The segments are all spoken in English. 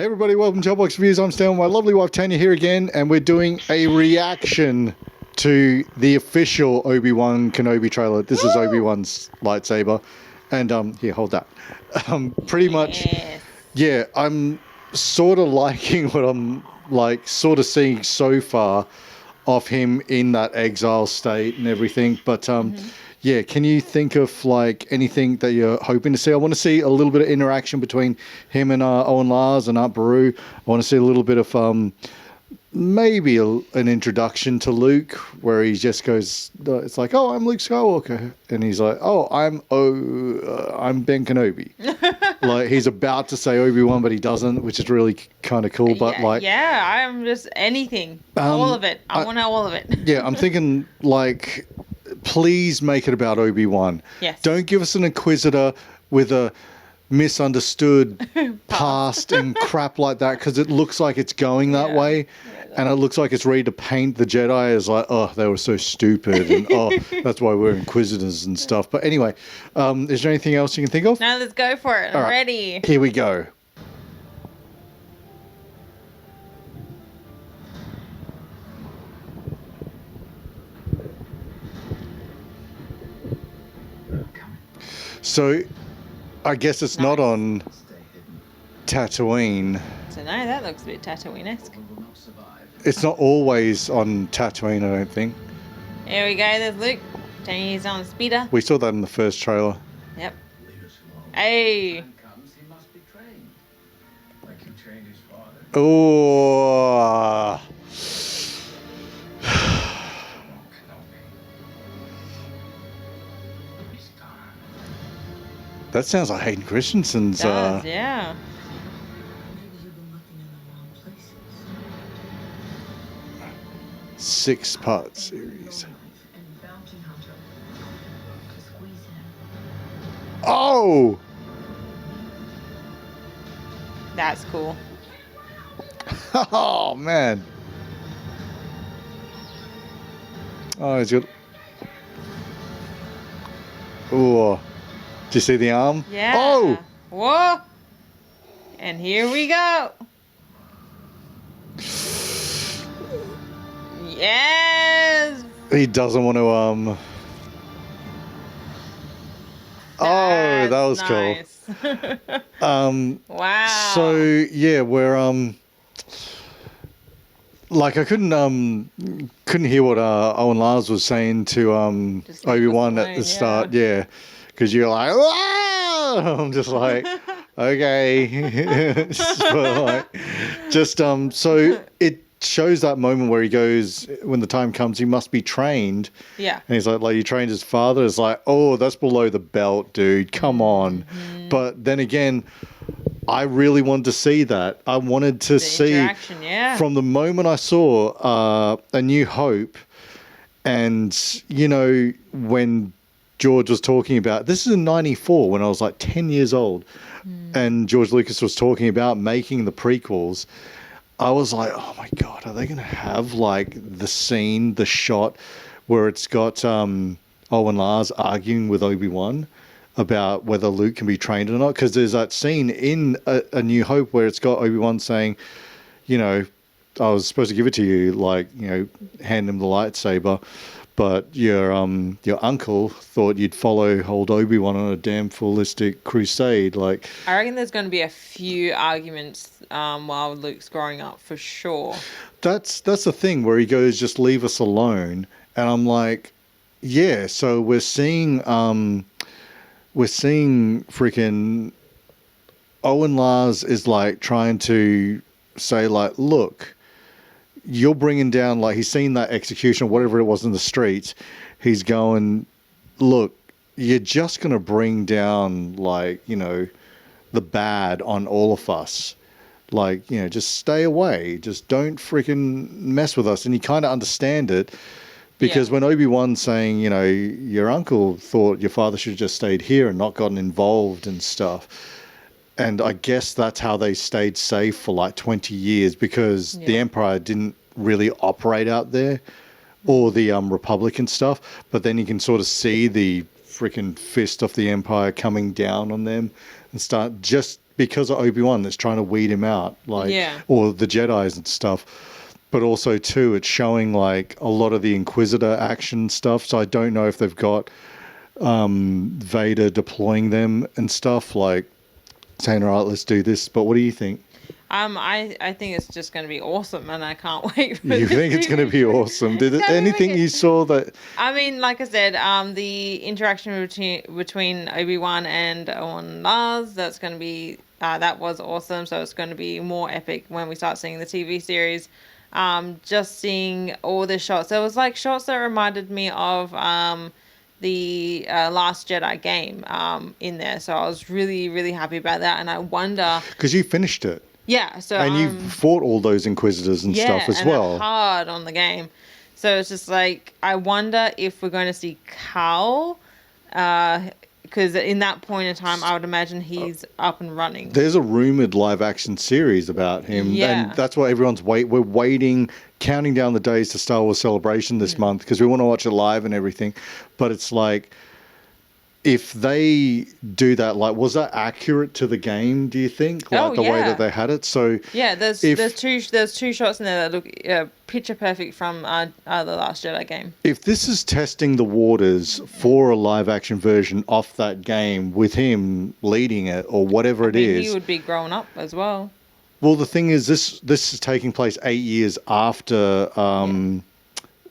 Hey everybody, welcome to Hotbox Reviews. I'm Stan with my lovely wife Tanya here again, and we're doing a reaction to the official Obi-Wan Kenobi trailer. This is Obi-Wan's lightsaber, and here, hold that. Pretty much, yeah, I'm sort of liking what I'm sort of seeing so far of him in that exile state and everything, but yeah, can you think of anything that you're hoping to see? I want to see a little bit of interaction between him and Owen Lars and Aunt Beru. I want to see a little bit of maybe an introduction to Luke, where he just goes, it's like, oh, I'm Luke Skywalker, and he's like, oh, I'm Ben Kenobi. Like he's about to say Obi-Wan, but he doesn't, which is really kind of cool. But yeah, I'm just anything, all of it. I want all of it. Yeah, I'm thinking please make it about Obi-Wan. Yes. Don't give us an Inquisitor with a misunderstood past and crap like that, because it looks like it's going that way. And it looks like it's ready to paint the Jedi as like, oh, they were so stupid, and oh, that's why we're Inquisitors and stuff. But anyway, is there anything else you can think of? No, let's go for it. I'm ready. Here we go. So, I guess it's not on Tatooine. So no, that looks a bit Tatooine-esque. It's not always on Tatooine, I don't think. Here we go, there's Luke. He's on the speeder. We saw that in the first trailer. Yep. Hey! Oh. That sounds like Hayden Christensen's. Yeah. 6-part series. Oh! That's cool. Oh, man. Oh, he's good. Oh. Do you see the arm? Yeah. Oh! Whoa! And here we go. Yes! He doesn't want to, Oh, that was nice. Cool. Wow. So, yeah, we're, I couldn't hear what Owen Lars was saying to Obi-Wan at the start, yeah, because you're like, ah! I'm just like, okay, so it shows that moment where he goes, when the time comes, he must be trained. Yeah. And he's like you trained his father. It's like, oh, that's below the belt, dude. Come on. Mm-hmm. But then again, I really wanted to see that. I wanted to see from the moment I saw A New Hope, and when George was talking about, this is in '94 when I was like 10 years old, and George Lucas was talking about making the prequels. I was like, oh my God, are they going to have the scene, the shot where it's got Owen Lars arguing with Obi-Wan about whether Luke can be trained or not? Because there's that scene in A New Hope where it's got Obi-Wan saying, I was supposed to give it to you, hand him the lightsaber, but your uncle thought you'd follow old Obi-Wan on a damn holistic crusade. I reckon there's going to be a few arguments while Luke's growing up, for sure. That's the thing where he goes, just leave us alone. And I'm like, yeah, so we're seeing freaking Owen Lars is trying to say look, you're bringing down, he's seen that execution, whatever it was in the streets. He's going, look, you're just going to bring down, the bad on all of us. Just stay away. Just don't freaking mess with us. And you kind of understand it because when Obi-Wan's saying, your uncle thought your father should have just stayed here and not gotten involved and stuff. And I guess that's how they stayed safe for 20 years because the Empire didn't really operate out there, or the Republican stuff. But then you can sort of see the freaking fist of the Empire coming down on them and start just because of Obi-Wan that's trying to weed him out, like, or the Jedis and stuff. But also too, it's showing like a lot of the Inquisitor action stuff. So I don't know if they've got Vader deploying them and stuff, like saying, "All right, let's do this." But what do you think? I think it's just going to be awesome, and I can't wait for You think it's going to be awesome? Did anything you saw that? I mean, like I said, the interaction between Obi-Wan and Owen Lars, that's going to be that was awesome. So it's going to be more epic when we start seeing the TV series. Just seeing all the shots, there was like shots that reminded me of the Last Jedi game in there. So I was really, really happy about that, and I wonder because you finished it. Yeah, so and you fought all those Inquisitors and stuff as well. Hard on the game, so it's just like I wonder if we're going to see Cal, because in that point in time, I would imagine he's up and running. There's a rumored live action series about him, and that's what everyone's we're waiting, counting down the days to Star Wars Celebration this month because we want to watch it live and everything. But it's like, if they do that, like, was that accurate to the game, do you think? Like way that they had it? So there's two shots in there that look picture perfect from the Last Jedi game. If this is testing the waters for a live action version of that game with him leading it or whatever it is, he would be grown up as well. Well, the thing is, this is taking place 8 years after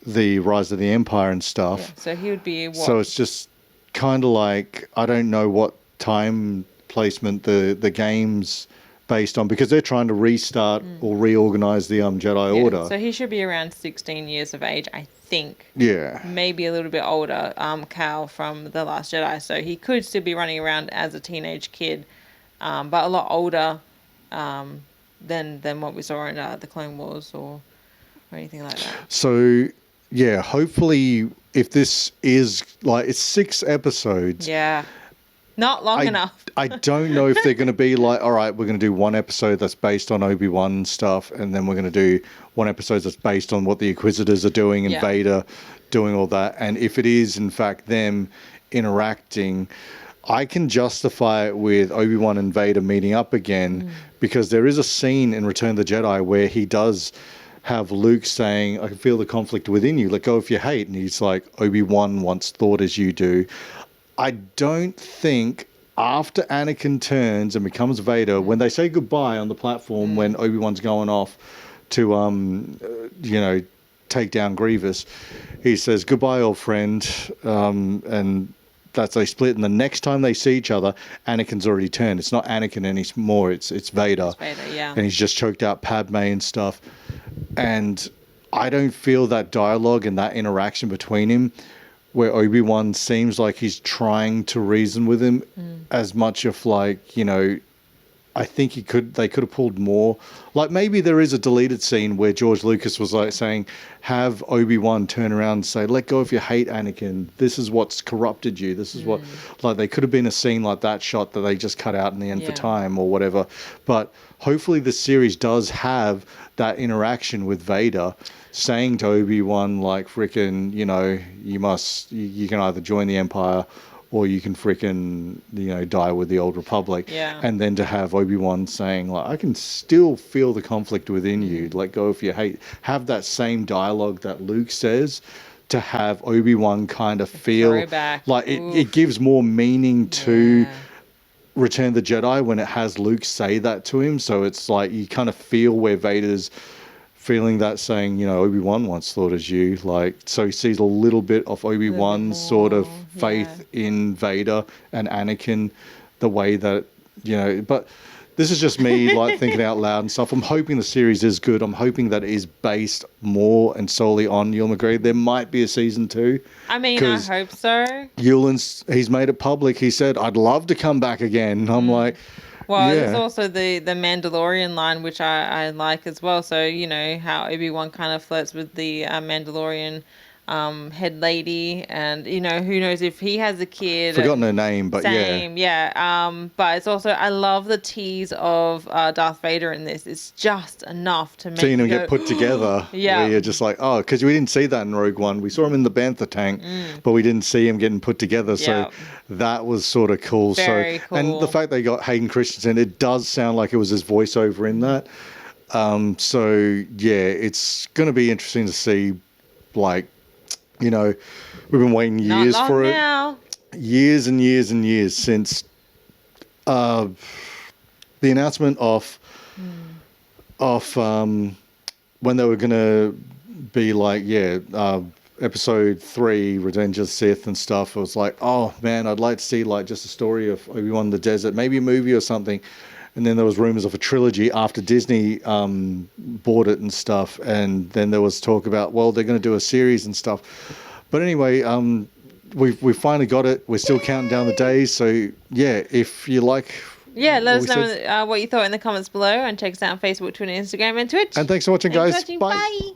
the Rise of the Empire and stuff. Yeah, so he would be what? So it's just kind of like, I don't know what time placement the game's based on, because they're trying to restart or reorganize the Jedi Order. So he should be around 16 years of age, I think. Yeah. Maybe a little bit older, Cal from The Last Jedi. So he could still be running around as a teenage kid, but a lot older than what we saw in the Clone Wars or anything like that. So, yeah, hopefully, if this is like, it's 6 episodes. Yeah. Not long enough. I don't know if they're going to be like, all right, we're going to do one episode that's based on Obi-Wan stuff, and then we're going to do one episode that's based on what the Inquisitors are doing and Vader doing all that. And if it is, in fact, them interacting, I can justify it with Obi-Wan and Vader meeting up again, because there is a scene in Return of the Jedi where he does have Luke saying, I can feel the conflict within you, let go of your hate. And he's like, Obi-Wan once thought as you do. I don't think after Anakin turns and becomes Vader, when they say goodbye on the platform, when Obi-Wan's going off to, take down Grievous, he says, goodbye, old friend. And that's, they split. And the next time they see each other, Anakin's already turned. It's not Anakin anymore. It's Vader. It's Vader, yeah. And he's just choked out Padme and stuff. And I don't feel that dialogue and that interaction between him, where Obi-Wan seems like he's trying to reason with him as much of like, I think they could have pulled more. Like, maybe there is a deleted scene where George Lucas was like saying, have Obi-Wan turn around and say, let go of your hate, Anakin. This is what's corrupted you. This is what, like, they could have been a scene like that shot that they just cut out in the end for time or whatever. But hopefully the series does have that interaction with Vader, saying to Obi-Wan, like, frickin', you can either join the Empire or you can frickin', die with the Old Republic. Yeah. And then to have Obi-Wan saying, like, I can still feel the conflict within you. Let go of your hate. Have that same dialogue that Luke says, to have Obi-Wan kind of feel throwback. Like it gives more meaning to Return of the Jedi when it has Luke say that to him. So it's like you kind of feel where Vader's feeling that, saying, Obi-Wan once thought as you, like, so he sees a little bit of Obi-Wan's sort of faith in Vader and Anakin, the way that, but this is just me like thinking out loud and stuff. I'm hoping the series is good. I'm hoping that it is based more and solely on Ewan McGregor. There might be a season 2. I mean, I hope so. He's made it public. He said, I'd love to come back again. And I'm like, well, there's also the Mandalorian line, which I like as well. So, how Obi-Wan kind of flirts with the Mandalorian head lady, and who knows if he has a kid. Forgotten her name, but same, yeah. But it's also, I love the tease of Darth Vader in this. It's just enough to make seeing him get put together. Yeah, where you're just like, oh, because we didn't see that in Rogue One. We saw him in the Bantha tank, but we didn't see him getting put together. So that was sort of cool. Very cool. And the fact they got Hayden Christensen, it does sound like it was his voiceover in that. So yeah, it's going to be interesting to see. Like, we've been waiting years for it. Years and years and years since the announcement of when they were going to be like, episode 3, Revenge of the Sith and stuff. It was like, oh man, I'd like to see like just a story of Obi-Wan in the desert, maybe a movie or something. And then there was rumors of a trilogy after Disney bought it and stuff. And then there was talk about, well, they're going to do a series and stuff. But anyway, we finally got it. We're still counting down the days. So yeah, if you like, let us know what you thought in the comments below, and check us out on Facebook, Twitter, Instagram, and Twitch. And thanks for watching, guys. Bye.